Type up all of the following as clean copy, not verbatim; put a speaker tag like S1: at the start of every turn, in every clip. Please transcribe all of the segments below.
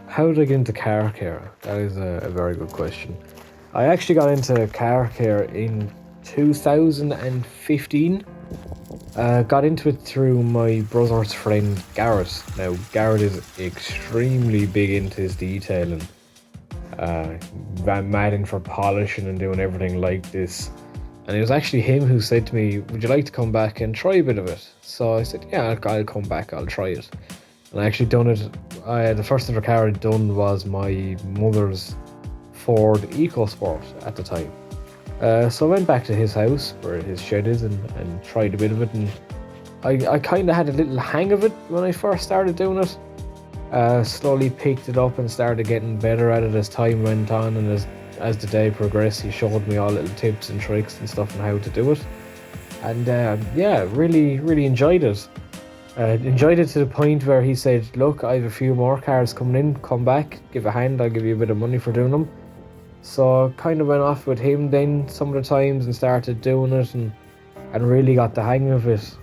S1: How did I get into car care? That is a very good question. I actually got into car care in 2015. Got into it through my brother's friend Garrett. Now, Garrett is extremely big into his detailing. Mad in for polishing and doing everything like this. And it was actually him who said to me, would you like to come back and try a bit of it? So I said, yeah, I'll come back, I'll try it. And I actually done it. The first ever car I'd done was my mother's Ford EcoSport at the time. So I went back to his house where his shed is and tried a bit of it, and I kind of had a little hang of it when I first started doing it. Slowly picked it up and started getting better at it as time went on, and as the day progressed he showed me all little tips and tricks and stuff on how to do it. And yeah, really enjoyed it. Enjoyed it to the point where he said, look, I have a few more cars coming in, come back, give a hand, I'll give you a bit of money for doing them. So kind of went off with him then some of the times and started doing it and really got the hang of it.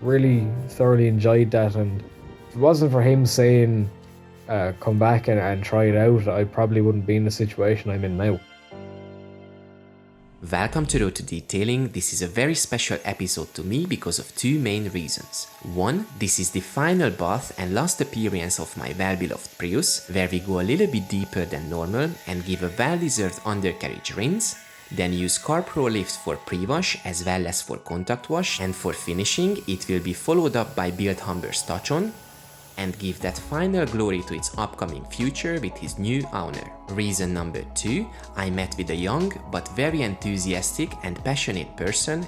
S1: Really thoroughly enjoyed that, and if it wasn't for him saying come back and try it out, I probably wouldn't be in the situation I'm in now.
S2: Welcome to Road to Detailing. This is a very special episode to me because of two main reasons. One, this is the final bath and last appearance of my well-beloved Prius, where we go a little bit deeper than normal and give a well-deserved undercarriage rinse, then use CarPro lift for pre-wash as well as for contact wash, and for finishing it will be followed up by Build Humber's touch-on, and give that final glory to its upcoming future with his new owner. Reason number 2, I met with a young but very enthusiastic and passionate person,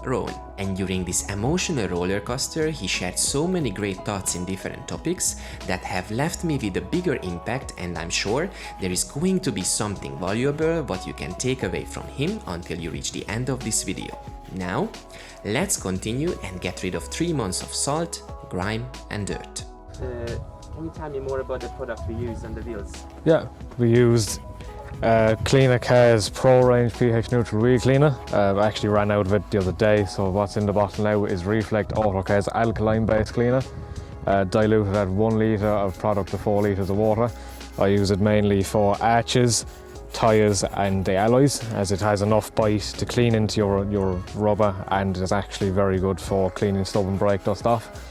S2: Rowan. And during this emotional roller coaster, he shared so many great thoughts in different topics that have left me with a bigger impact, and I'm sure there is going to be something valuable what you can take away from him until you reach the end of this video. Now, let's continue and get rid of 3 months of salt, grime and dirt.
S3: Can you tell me more about the product we use on the wheels?
S1: Yeah, we used Cleaner Car's Pro range pH neutral wheel cleaner. I actually ran out of it the other day, so what's in the bottle now is Reflect Auto Car's alkaline based cleaner, diluted at 1 litre of product to 4 litres of water. I use it mainly for arches, tyres and the alloys, as it has enough bite to clean into your rubber, and is actually very good for cleaning stubborn brake dust off.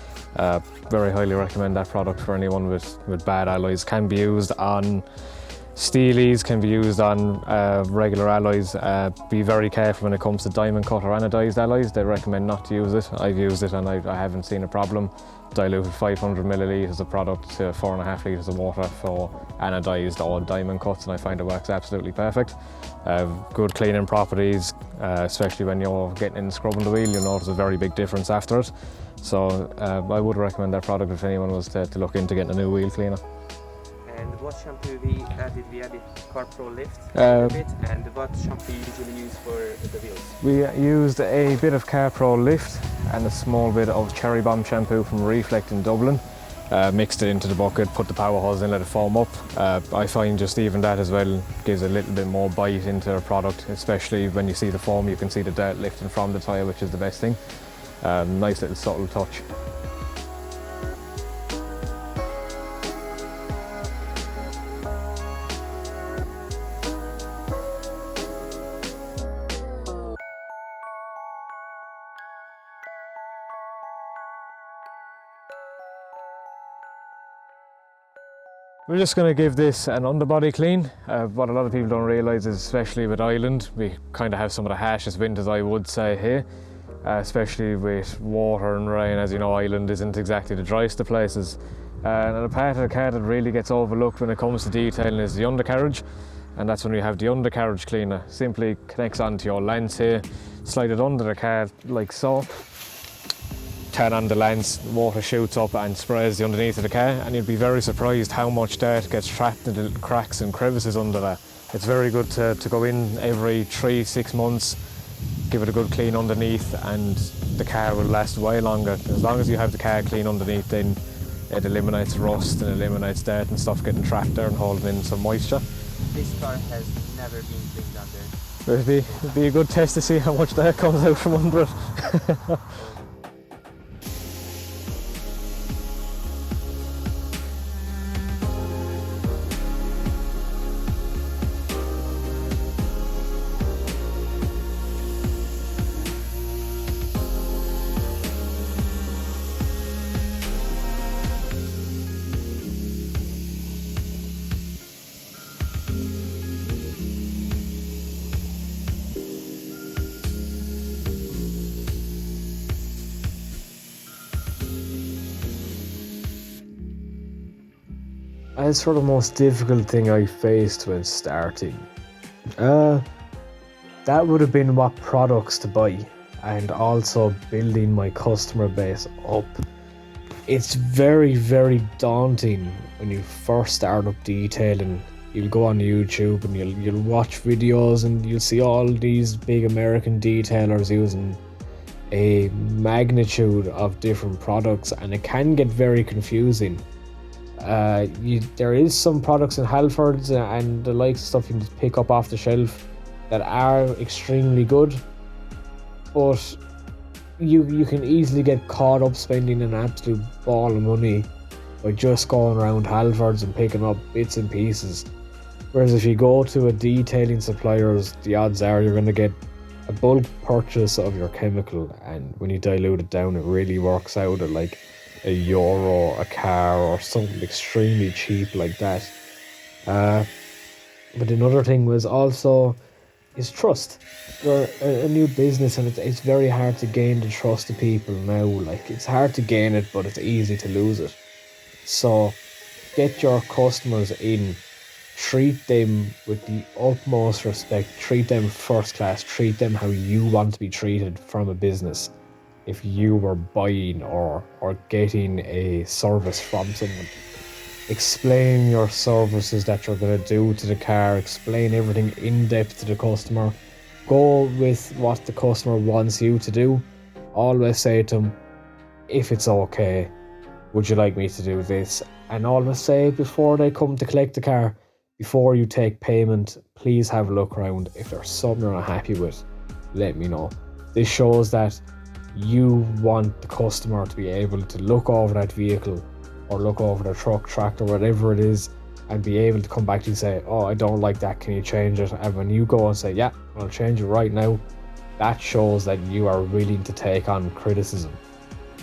S1: Very highly recommend that product for anyone with bad alloys. Can be used on steelies, can be used on regular alloys. Be very careful when it comes to diamond cut or anodized alloys. They recommend not to use it. I've used it and I haven't seen a problem. Diluted 500 millilitres of product to 4.5 litres of water for anodized or diamond cuts, and I find it works absolutely perfect. Good cleaning properties, especially when you're getting in scrubbing the wheel, you'll notice a very big difference after it. So I would recommend that product if anyone was to look into getting a new wheel cleaner.
S3: And what shampoo we added CarPro lift a bit, and what shampoo you usually use for the wheels?
S1: We used a bit of CarPro lift and a small bit of Cherry Bomb shampoo from Reflect in Dublin. Mixed it into the bucket, put the power hose in, let it foam up. I find just even that as well gives a little bit more bite into a product, especially when you see the foam, you can see the dirt lifting from the tyre, which is the best thing. Nice little subtle touch. We're just going to give this an underbody clean. What a lot of people don't realise is, especially with Ireland, we kind of have some of the harshest winters, I would say, here. Especially with water and rain. As you know, Ireland isn't exactly the driest of places. And a part of the car that really gets overlooked when it comes to detailing is the undercarriage. And that's when we have the undercarriage cleaner. Simply connects onto your lens here, slide it under the car like so. Turn on the lens, water shoots up and sprays the underneath of the car, and you'd be very surprised how much dirt gets trapped in the little cracks and crevices under that. It's very good to go in every 3-6 months, give it a good clean underneath, and the car will last way longer. As long as you have the car clean underneath, then it eliminates rust and eliminates dirt and stuff getting trapped there and holding in some moisture.
S3: This car has never been cleaned under.
S1: It'd be a good test to see how much dirt comes out from under it. As for the most difficult thing I faced when starting, that would have been what products to buy and also building my customer base up. It's very, very daunting when you first start up detailing. You'll go on YouTube and you'll watch videos and you'll see all these big American detailers using a magnitude of different products, and it can get very confusing. There is some products in Halfords and the likes of stuff you can just pick up off the shelf that are extremely good, but you can easily get caught up spending an absolute ball of money by just going around Halfords and picking up bits and pieces. Whereas if you go to a detailing suppliers, the odds are you're going to get a bulk purchase of your chemical, and when you dilute it down, it really works out at like €1 a car or something extremely cheap like that. But another thing was also is trust. You're a new business, and it's very hard to gain the trust of people now. Like, it's hard to gain it, but it's easy to lose it. So get your customers in, treat them with the utmost respect, treat them first class, treat them how you want to be treated from a business. If you were buying or getting a service from someone, explain your services that you're going to do to the car, explain everything in depth to the customer. Go with what the customer wants you to do. Always say to them, if it's okay, would you like me to do this? And always say before they come to collect the car, before you take payment, please have a look around. If there's something you're not happy with, let me know. This shows that you want the customer to be able to look over that vehicle or look over the truck, tractor, whatever it is, and be able to come back to you and say, oh, I don't like that, can you change it? And when you go and say, yeah, I'll change it right now, that shows that you are willing to take on criticism.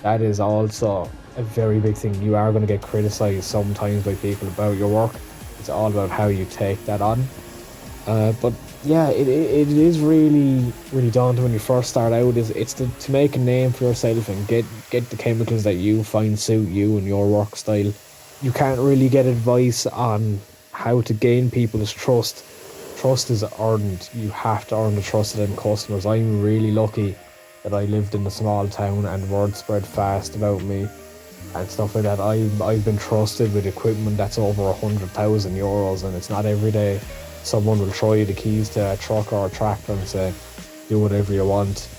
S1: That is also a very big thing. You are going to get criticized sometimes by people about your work. It's all about how you take that on. But yeah, it is really, really daunting when you first start out. It's to make a name for yourself and get the chemicals that you find suit you and your work style. You can't really get advice on how to gain people's trust. Trust is earned. You have to earn the trust of them customers. I'm really lucky that I lived in a small town and word spread fast about me and stuff like that. I've been trusted with equipment that's over €100,000, and it's not every day someone will throw you the keys to a truck or a tractor and say, do whatever you want,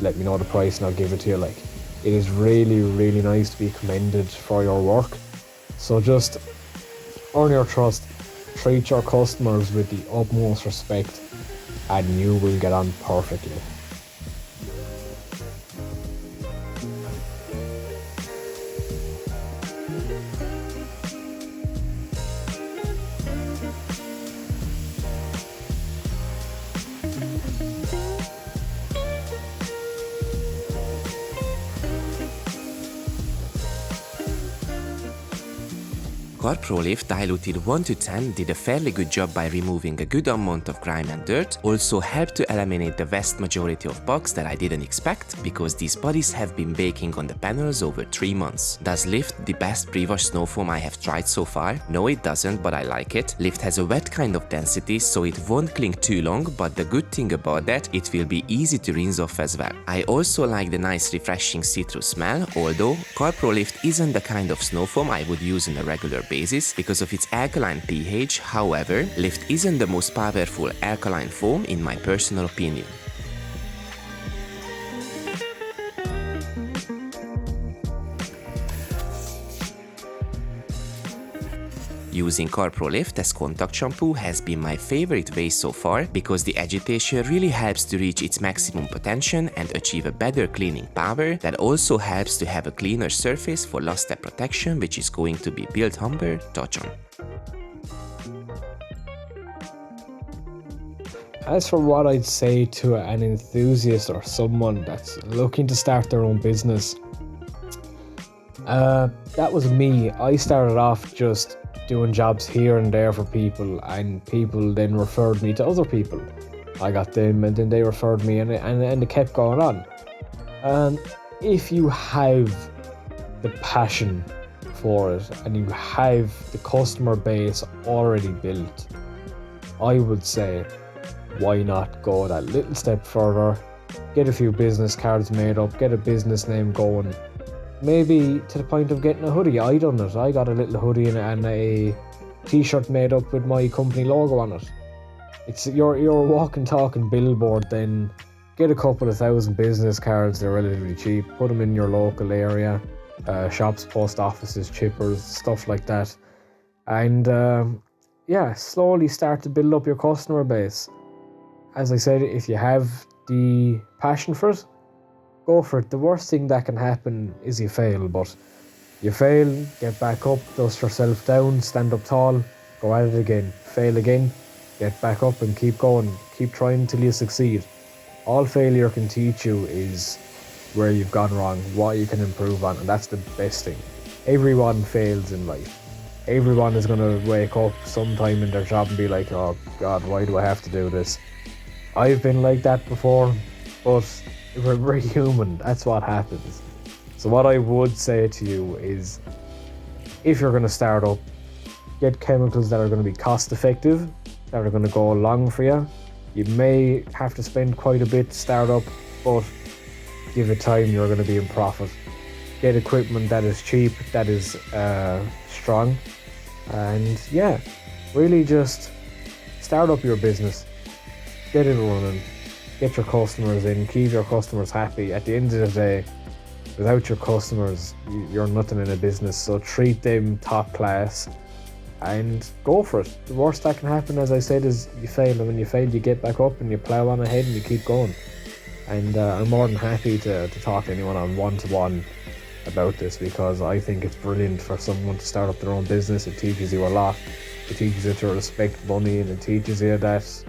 S1: let me know the price and I'll give it to you. Like, it is really, really nice to be commended for your work. So just earn your trust, treat your customers with the utmost respect, and you will get on perfectly.
S2: CarPro lift diluted 1 to 10 did a fairly good job by removing a good amount of grime and dirt, also helped to eliminate the vast majority of bugs that I didn't expect, because these bodies have been baking on the panels over 3 months. Does Lift the best pre-wash snow foam I have tried so far? No, it doesn't, but I like it. Lift has a wet kind of density, so it won't cling too long, but the good thing about that, it will be easy to rinse off as well. I also like the nice refreshing citrus smell, although CarPro Lift isn't the kind of snow foam I would use on a regular basis because of its alkaline pH. However, Lift isn't the most powerful alkaline foam in my personal opinion. Using CarPro Lift as contact shampoo has been my favorite way so far because the agitation really helps to reach its maximum potential and achieve a better cleaning power that also helps to have a cleaner surface for last step protection, which is going to be built Humber touch on.
S1: As for what I'd say to an enthusiast or someone that's looking to start their own business, that was me. I started off just doing jobs here and there for people, and people then referred me to other people. I got them and then they referred me, and it kept going on. If you have the passion for it and you have the customer base already built, I would say, why not go that little step further, get a few business cards made up, get a business name going, maybe to the point of getting a hoodie. I done it. I got a little hoodie and a t-shirt made up with my company logo on it. It's your walking talking billboard. Then get a couple of thousand business cards, they're relatively cheap, put them in your local area, shops, post offices, chippers, stuff like that, and slowly start to build up your customer base. As I said, if you have the passion for it, go for it. The worst thing that can happen is you fail, but you fail, get back up, dust yourself down, stand up tall, go at it again, fail again, get back up and keep going, keep trying till you succeed. All failure can teach you is where you've gone wrong, what you can improve on, and that's the best thing. Everyone fails in life. Everyone is going to wake up sometime in their job and be like, oh God, why do I have to do this? I've been like that before, but we're human, that's what happens. So what I would say to you is, if you're going to start up, get chemicals that are going to be cost effective, that are going to go along for you. You may have to spend quite a bit to start up, but give it time, you're going to be in profit. Get equipment that is cheap, that is strong, and yeah, really just start up your business, get it running, get your customers in, keep your customers happy. At the end of the day, without your customers, you're nothing in a business, so treat them top class and go for it. The worst that can happen, as I said, is you fail, and when you fail, you get back up and you plow on ahead and you keep going. And I'm more than happy to talk to anyone on one-to-one about this, because I think it's brilliant for someone to start up their own business. It teaches you a lot. It teaches you to respect money, and it teaches you that,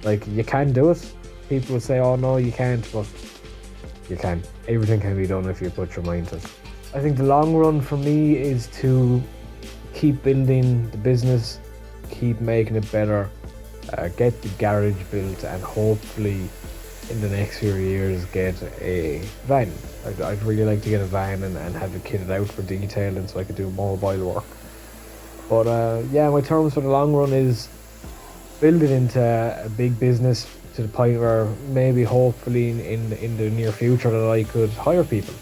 S1: like, you can do it. People will say, oh no, you can't, but you can. Everything can be done if you put your mind to it. I think the long run for me is to keep building the business, keep making it better, get the garage built, and hopefully in the next few years get a van. I'd really like to get a van and have it kitted out for detailing so I could do mobile work. But my terms for the long run is build it into a big business to the point where maybe hopefully in the near future that I could hire people.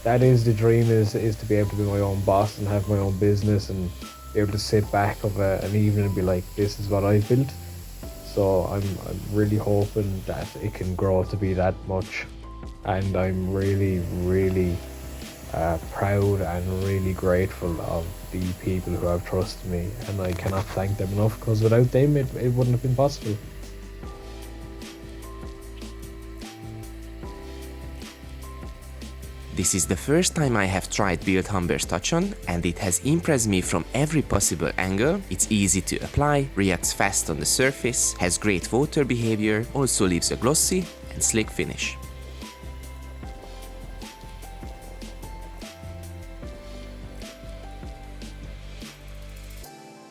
S1: That is the dream, is to be able to be my own boss and have my own business and be able to sit back of an evening and be like, this is what I've built. So I'm really hoping that it can grow to be that much, and I'm really, really proud and really grateful of the people who have trusted me, and I cannot thank them enough, because without them it wouldn't have been possible.
S2: This is the first time I have tried Build Humber's touch-on, and it has impressed me from every possible angle. It's easy to apply, reacts fast on the surface, has great water behavior, also leaves a glossy and slick finish.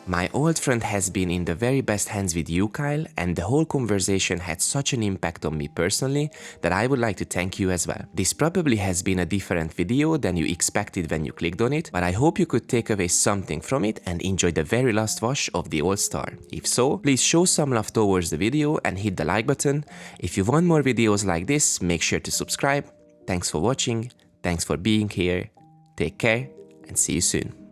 S2: My old friend has been in the very best hands with you, Kyle, and the whole conversation had such an impact on me personally that I would like to thank you as well. This probably has been a different video than you expected when you clicked on it, but I hope you could take away something from it and enjoy the very last wash of the All Star. If so, please show some love towards the video and hit the like button. If you want more videos like this, make sure to subscribe. Thanks for watching, thanks for being here, take care, and see you soon.